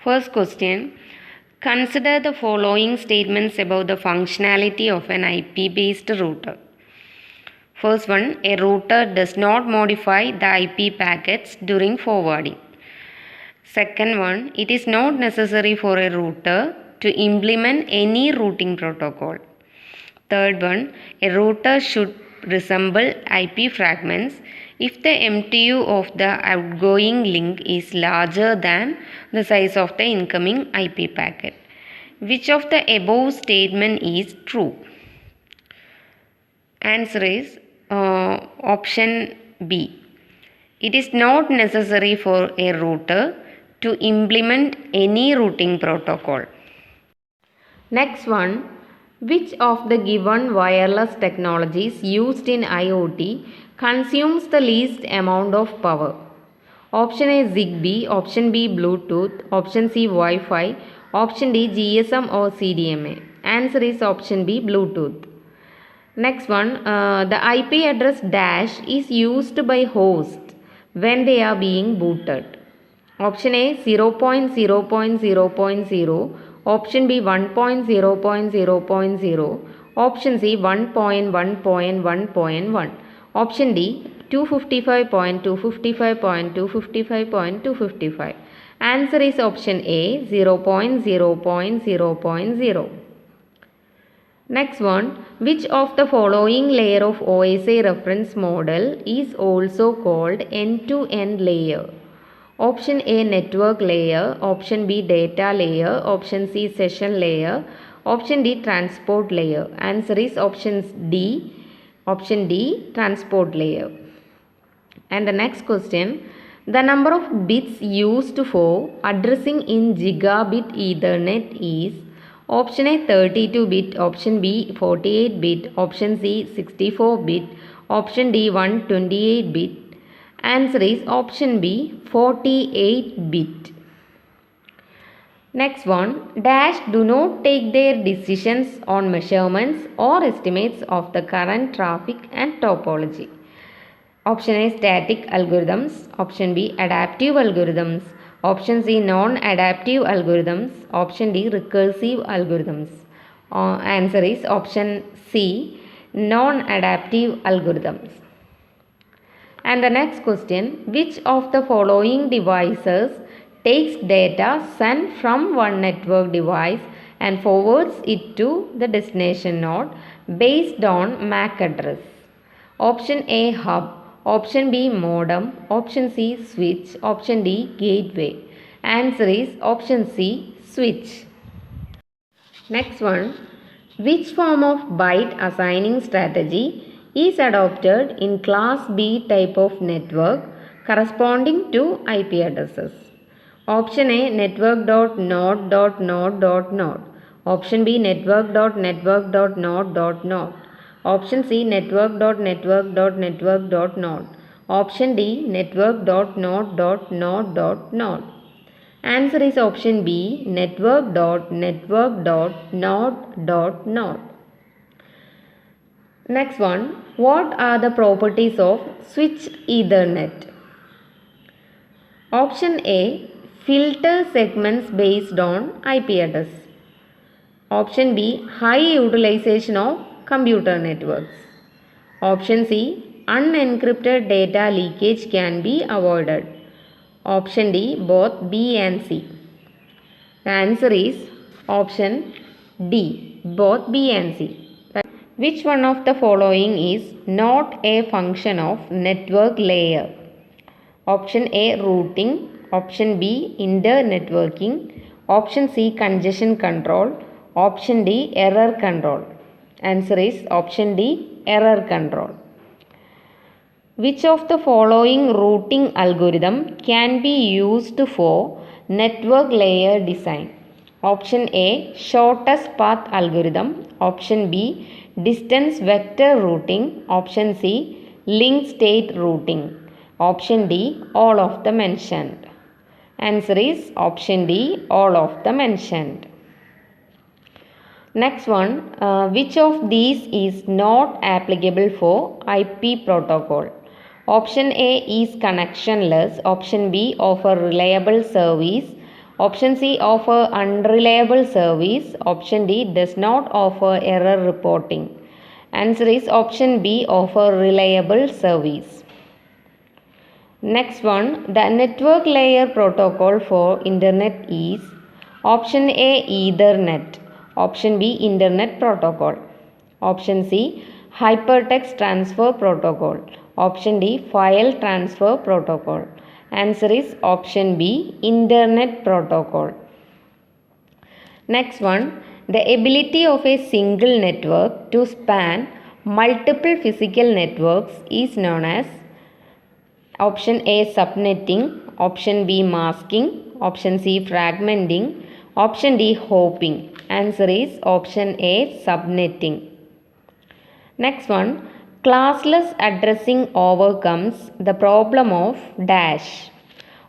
First question. Consider the following statements about the functionality of an IP-based router. First one, a router does not modify the IP packets during forwarding. Second one, it is not necessary for a router to implement any routing protocol. Third one, a router should resemble IP fragments if the MTU of the outgoing link is larger than the size of the incoming IP packet. Which of the above statement is true? Answer is option B. It is not necessary for a router to implement any routing protocol. Next one, which of the given wireless technologies used in IoT consumes the least amount of power? Option A Zigbee, option B Bluetooth, option C Wi-Fi, option D GSM or CDMA. Answer is option B Bluetooth. Next one, the IP address dash is used by host when they are being booted. Option A 0.0.0.0, option B 1.0.0.0, option C 1.1.1.1, option D 255.255.255.255. Answer is option A 0.0.0.0. Next one, which of the following layer of OSI reference model is also called end-to-end layer? Option A network layer, option B data layer, option C session layer, option D transport layer. Answer is option D transport layer. And the next question, the number of bits used for addressing in gigabit Ethernet is option A 32-bit, option B 48-bit, option C 64-bit, option D 128-bit. Answer is option B 48-bit. Next one, dash do not take their decisions on measurements or estimates of the current traffic and topology. Option A static algorithms, option B adaptive algorithms, option C non-adaptive algorithms, option D recursive algorithms. Answer is option C non-adaptive algorithms. And the next question, which of the following devices takes data sent from one network device and forwards it to the destination node based on MAC address? Option A hub, option B modem, option C switch, option D gateway. Answer is option C switch. Next one, which form of byte assigning strategy is adopted in class B type of network corresponding to IP addresses? Option A network.node.node.node, option B network.network.node.node, option C network.network.network.node, option D network.node.node.node. Answer is option B network.network.node.node. Next one, what are the properties of switched Ethernet? Option A filter segments based on IP address. Option B high utilization of computer networks. Option C unencrypted data leakage can be avoided. Option D both B and C. The answer is option D both B and C. Which one of the following is not a function of network layer? Option A routing, option B internetworking, option C congestion control, option D error control. Answer is option D error control. Which of the following routing algorithm can be used for network layer design? Option A shortest path algorithm, option B distance vector routing, option C link state routing, option D all of the mentioned. Answer is option D all of the mentioned. Next one, which of these is not applicable for IP protocol? Option A is connectionless, option B offer reliable service, Option C, offer unreliable service. Option D, does not offer error reporting. Answer is option B, offer reliable service. Next one, the network layer protocol for internet is option A, Ethernet. Option B, internet protocol. Option C, hypertext transfer protocol. Option D, file transfer protocol. Answer is option B, internet protocol. Next one, the ability of a single network to span multiple physical networks is known as option A, subnetting. Option B, masking. Option C, fragmenting. Option D, hopping. Answer is option A, subnetting. Next one, classless addressing overcomes the problem of dash.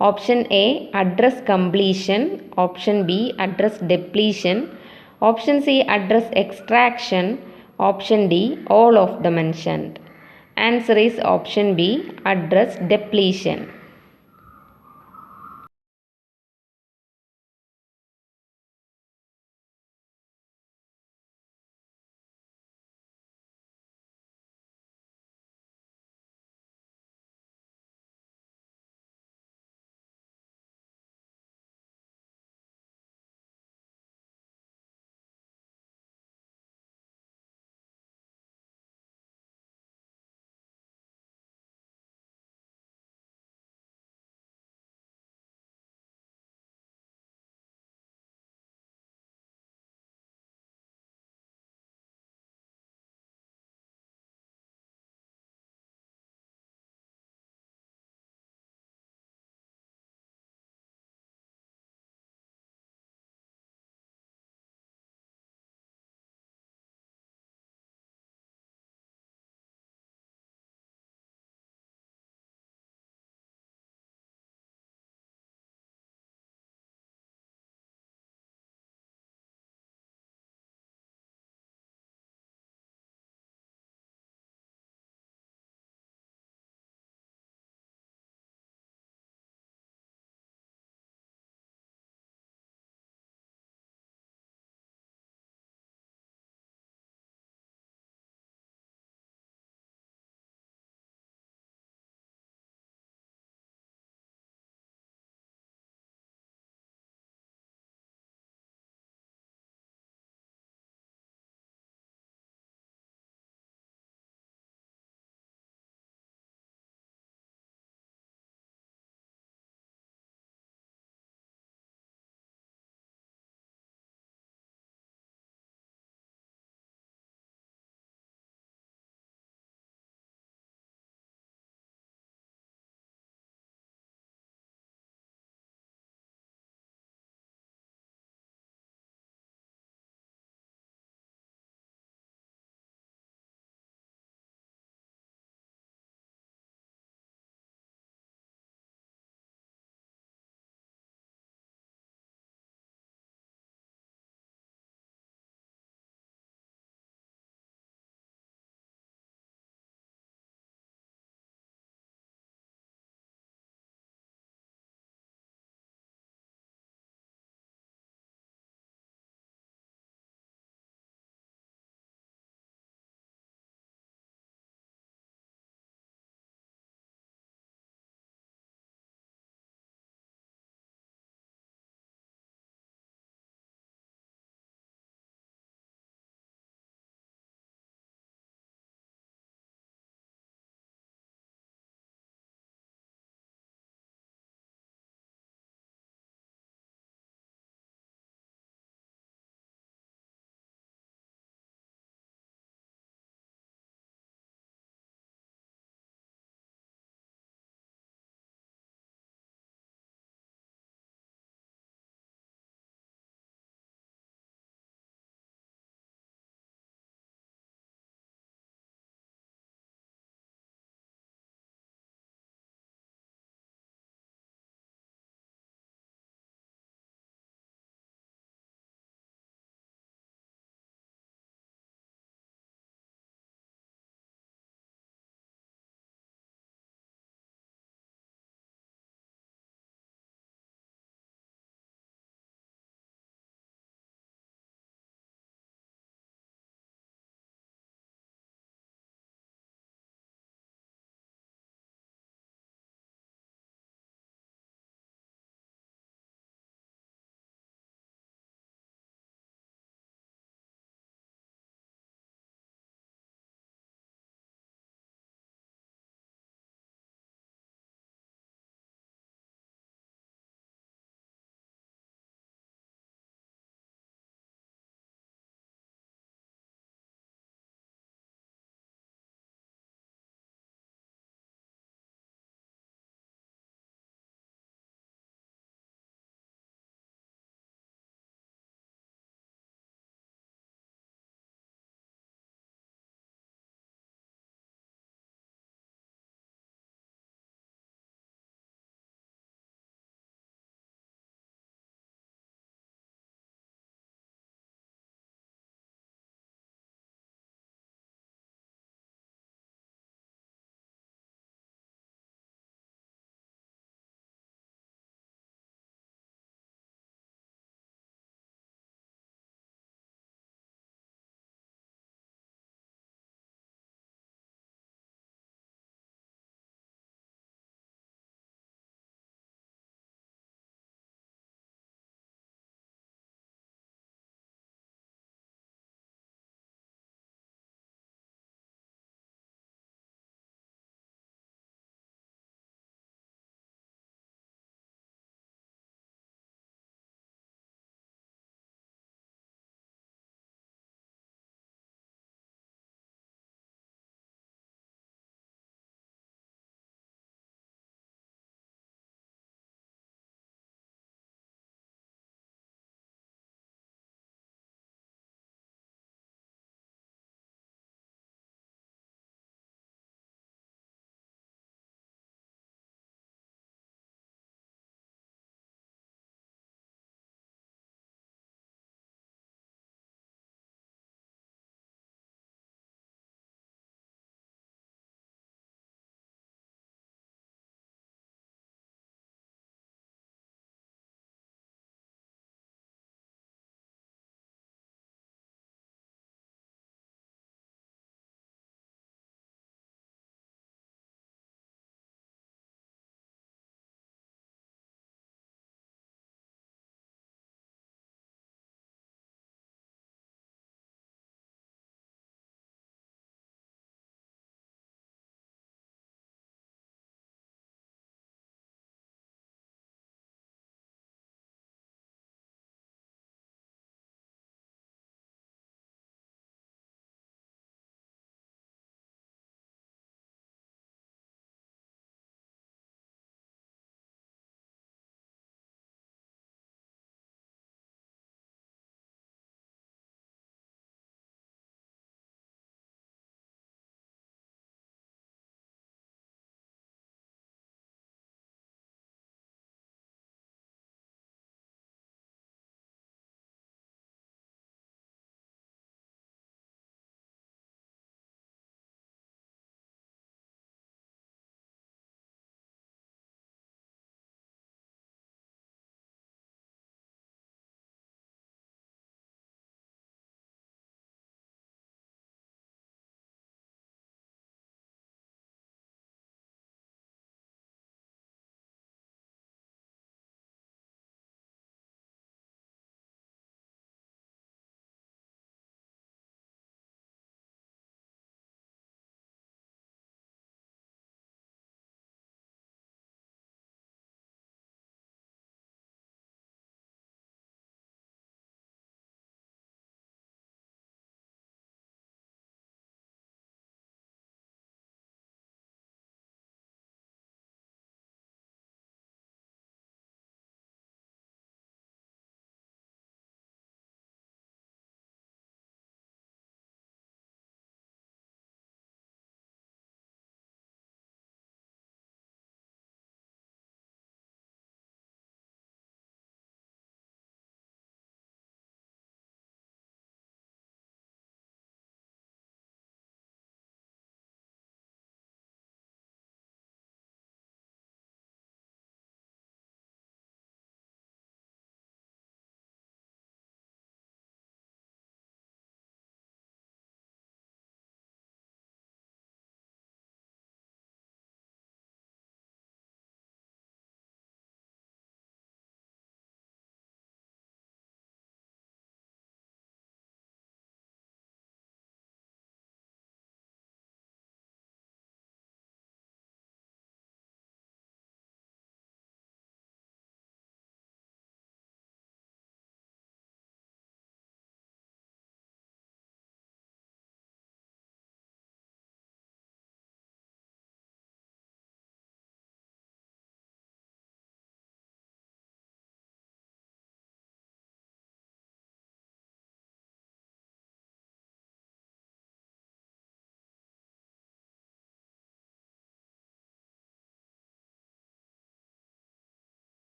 Option A, address completion. Option B, address depletion. Option C, address extraction. Option D, all of the mentioned. Answer is option B, address depletion.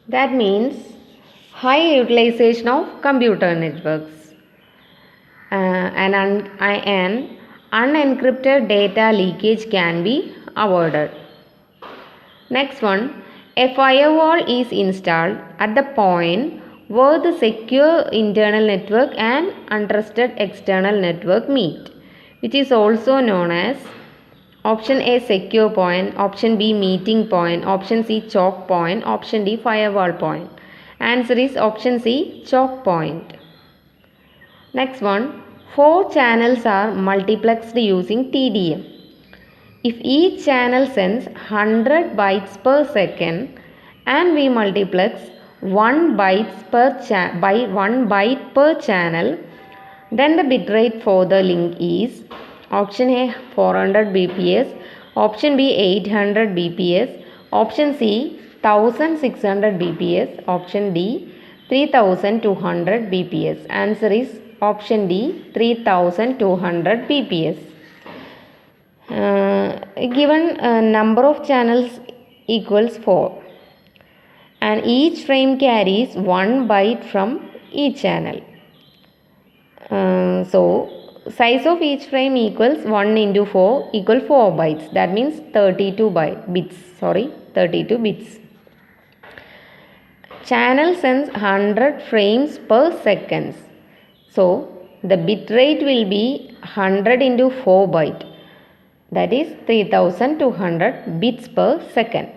That means high utilization of computer networks. An unencrypted data leakage can be avoided. Next one, a firewall is installed at the point where the secure internal network and untrusted external network meet, which is also known as option A secure point, option B meeting point, option C choke point, option D firewall point. Answer is option C choke point. Next one, 4 channels are multiplexed using TDM. If each channel sends 100 bytes per second and we multiplex 1 byte per channel, then the bitrate for the link is option A 400 bps, option B 800 bps, option C 1600 bps, option D 3200 bps. Answer is option D 3200 bps. Given number of channels equals 4 and each frame carries 1 byte from each channel. So size of each frame equals 1 into 4 equal 4 bytes. That means 32 bits. Channel sends 100 frames per second. So the bit rate will be 100 into 4 byte. That is 3200 bits per second.